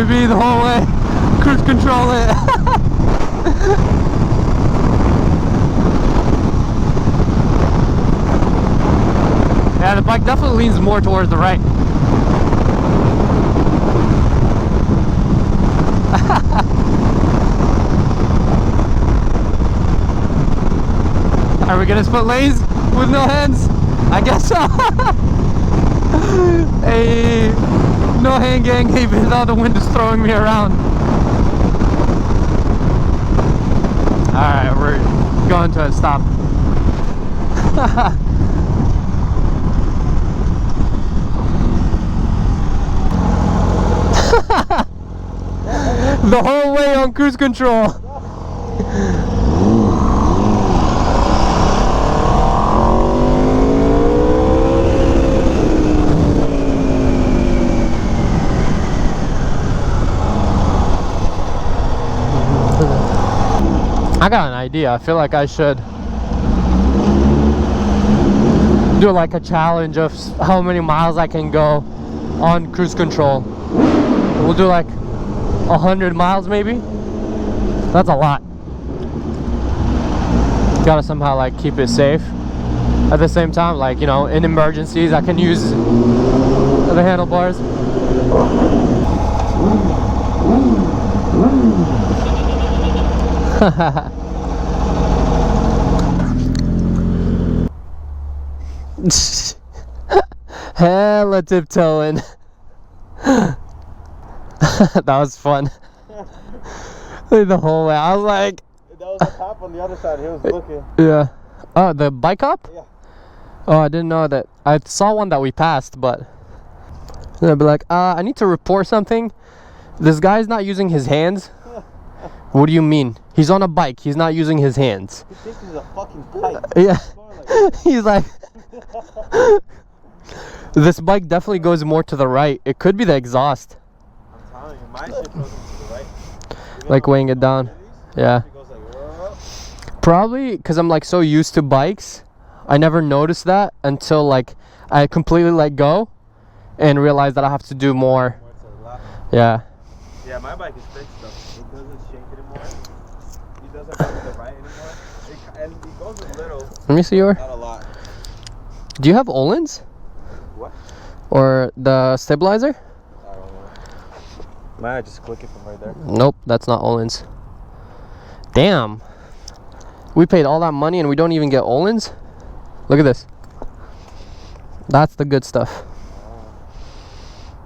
Maybe the whole way. Cruise control it. Yeah, the bike definitely leans more towards the right. Are we gonna split lanes with no hands? I guess so. Hey, no hand gang, even though the wind is throwing me around. Alright, we're going to a stop. The whole way on cruise control. I got an idea. I feel like I should do like a challenge of how many miles I can go on cruise control. We'll do like 100 miles maybe. That's a lot. Gotta somehow like keep it safe. At the same time, like, you know, in emergencies I can use the handlebars. Hella tiptoeing. That was fun. The whole way. I was like, that was a cop on the other side. He was looking. Yeah. Oh, the bike cop? Yeah. Oh, I didn't know that. I saw one that we passed, but I'd be like, I need to report something. This guy's not using his hands. What do you mean? He's on a bike. He's not using his hands. He thinks he's a fucking bike. Yeah. He's like, this bike definitely goes more to the right. It could be the exhaust. I'm telling you, my shit goes to the right. Like weighing it down. Yeah. It goes like, probably because I'm like so used to bikes. I never noticed that until like I completely let go and realized that I have to do more. more to the left. Yeah. Yeah, my bike is fixed though. It doesn't shake anymore. It doesn't go to the right anymore. And it goes a little. Let me see your. Not a lot. Do you have Öhlins? What? Or the stabilizer? I don't know. Might I just click it from right there? Nope, that's not Öhlins. Damn. We paid all that money and we don't even get Öhlins? Look at this. That's the good stuff.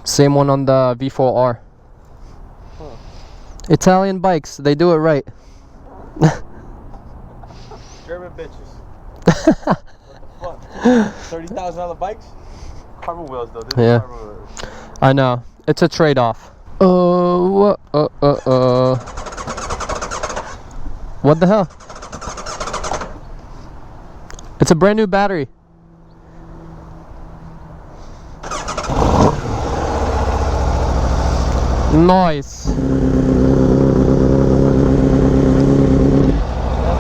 Same one on the V4R. Huh. Italian bikes, they do it right. German bitches. What the fuck? $30,000 bikes? Carbon wheels though. This Yeah. is carbon wheels. I know. It's a trade-off. What the hell? It's a brand new battery. Nice. That's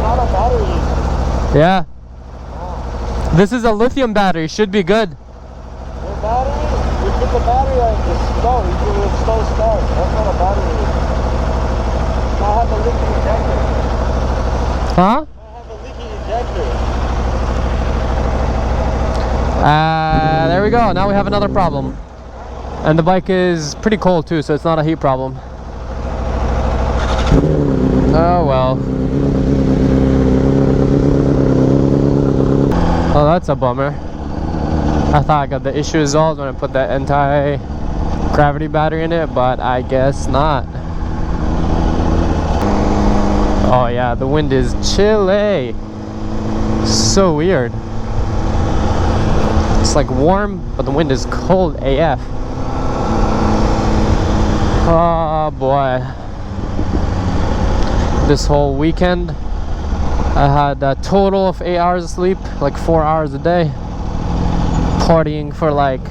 not a battery. Yeah. This is a lithium battery. Should be good. The battery? You put the battery on the slow. You do it slow start. That's not a battery. I have a leaking injector. Huh? I have a leaking injector. There we go. Now we have another problem. And the bike is pretty cold too, so it's not a heat problem. Oh well. Oh, that's a bummer. I thought I got the issue resolved when I put that anti-gravity battery in it, but I guess not. Oh yeah, the wind is chilly. So weird. It's like warm, but the wind is cold AF. Oh boy. This whole weekend I had a total of 8 hours of sleep, like 4 hours a day. Partying for like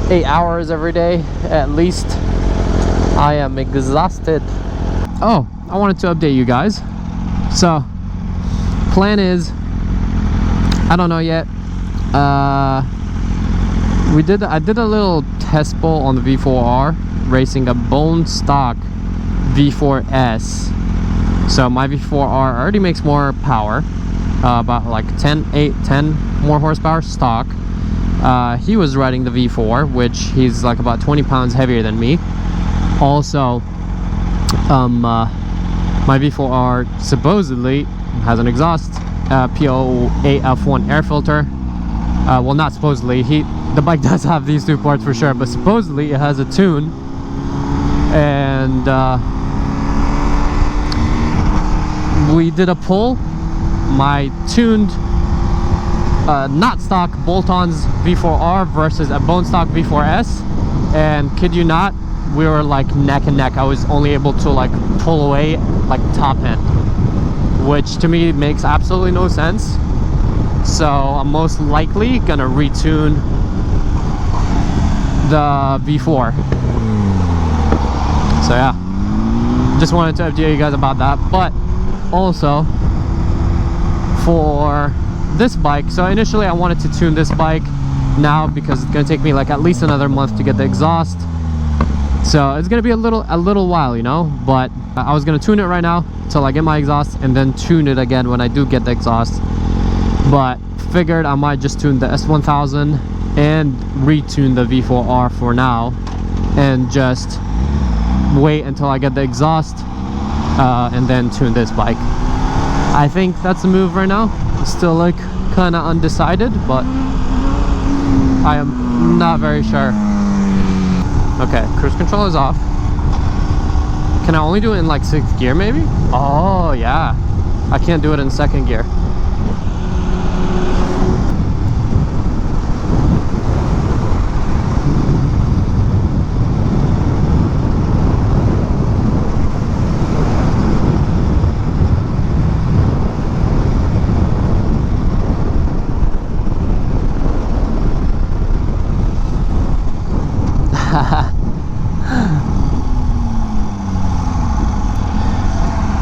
8 hours every day at least. I am exhausted. Oh, I wanted to update you guys. So, plan is, I don't know yet. I did a little test bowl on the V4R racing a bone stock V4S. So my V4R already makes more power, about like 10 more horsepower stock. He was riding the V4, which he's like about 20 pounds heavier than me. Also, my V4R supposedly has an exhaust, PO8F1 air filter. Well, not supposedly, the bike does have these two parts for sure, but supposedly it has a tune. And we did a pull. My tuned not stock bolt-ons V4R versus a bone stock V4S, and kid you not, we were like neck and neck. I was only able to like pull away like top end, which to me makes absolutely no sense. So I'm most likely gonna retune the V4. So yeah, just wanted to update you guys about that. But also for this bike, so initially I wanted to tune this bike now because it's gonna take me like at least another month to get the exhaust. So it's gonna be a little while, you know, but I was gonna tune it right now till I get my exhaust and then tune it again when I do get the exhaust. But figured I might just tune the S1000 and retune the V4R for now and just wait until I get the exhaust and then tune this bike. I think that's the move right now. It's still like kind of undecided, but I am not very sure. Okay, cruise control is off. Can I only do it in like 6th gear maybe? Oh yeah, I can't do it in 2nd gear.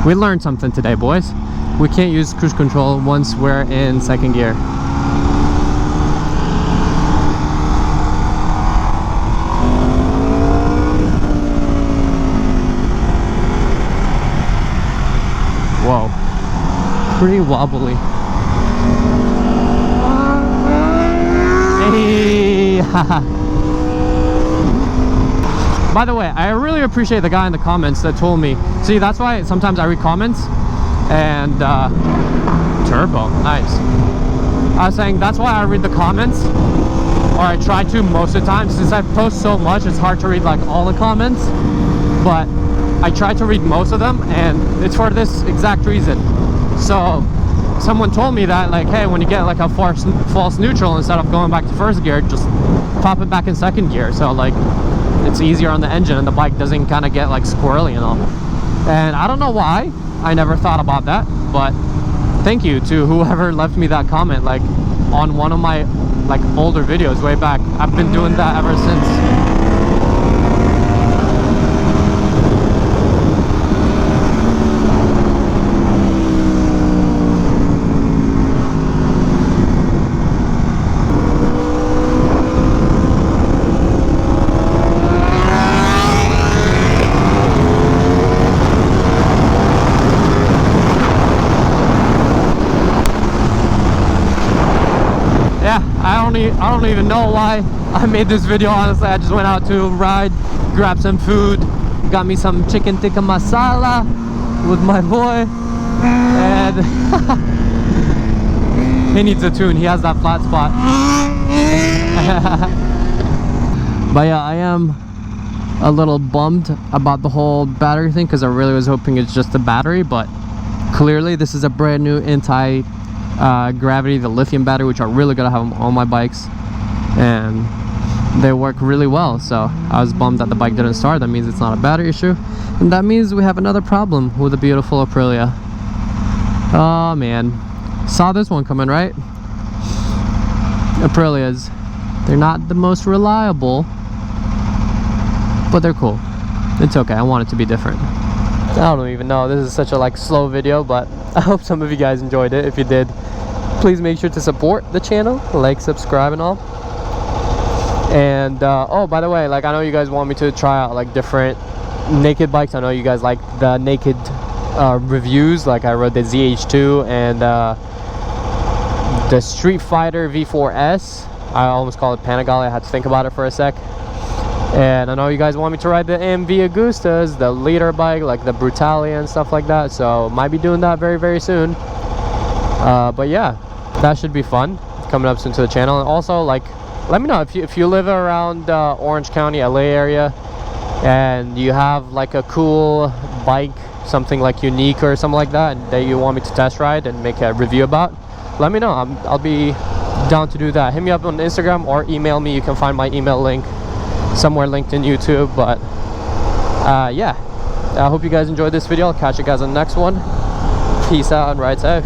We learned something today, boys. We can't use cruise control once we're in 2nd gear. Whoa, pretty wobbly. Hey. By the way, I really appreciate the guy in the comments that told me. See, that's why sometimes I read comments and turbo, nice. I was saying that's why I read the comments, or I try to most of the time. Since I post so much, it's hard to read like all the comments, but I try to read most of them, and it's for this exact reason. So someone told me that, like, hey, when you get like a false neutral, instead of going back to 1st gear, just pop it back in 2nd gear. So like, it's easier on the engine and the bike doesn't kind of get like squirrely and all. And I don't know why I never thought about that, but thank you to whoever left me that comment like on one of my like older videos way back. I've been doing that ever since. I don't even know why I made this video, honestly. I just went out to ride, grab some food, got me some chicken tikka masala with my boy, and he needs a tune. He has that flat spot. But yeah, I am a little bummed about the whole battery thing because I really was hoping it's just the battery, but clearly this is a brand new anti-gravity, the lithium battery, which are really good to have on my bikes, and they work really well. So I was bummed that the bike didn't start. That means it's not a battery issue, and that means we have another problem with the beautiful Aprilia. Oh man, saw this one coming, right? Aprilias, they're not the most reliable, but they're cool. It's okay, I want it to be different. I don't even know, this is such a like slow video, but I hope some of you guys enjoyed it. If you did, please make sure to support the channel, like, subscribe and all. And oh, by the way, like, I know you guys want me to try out like different naked bikes. I know you guys like the naked reviews. Like, I rode the ZH2 and the Street Fighter V4S. I almost call it Panigale. I had to think about it for a sec. And I know you guys want me to ride the AMV Agustas, the leader bike, like the Brutalia and stuff like that. So might be doing that very, very soon. But yeah, that should be fun coming up soon to the channel. And also, like, let me know if you live around Orange County, LA area, and you have like a cool bike, something like unique or something like that, that you want me to test ride and make a review about. Let me know. I'll be down to do that. Hit me up on Instagram or email me. You can find my email link somewhere linked in YouTube. But yeah, I hope you guys enjoyed this video. I'll catch you guys on the next one. Peace out and ride safe.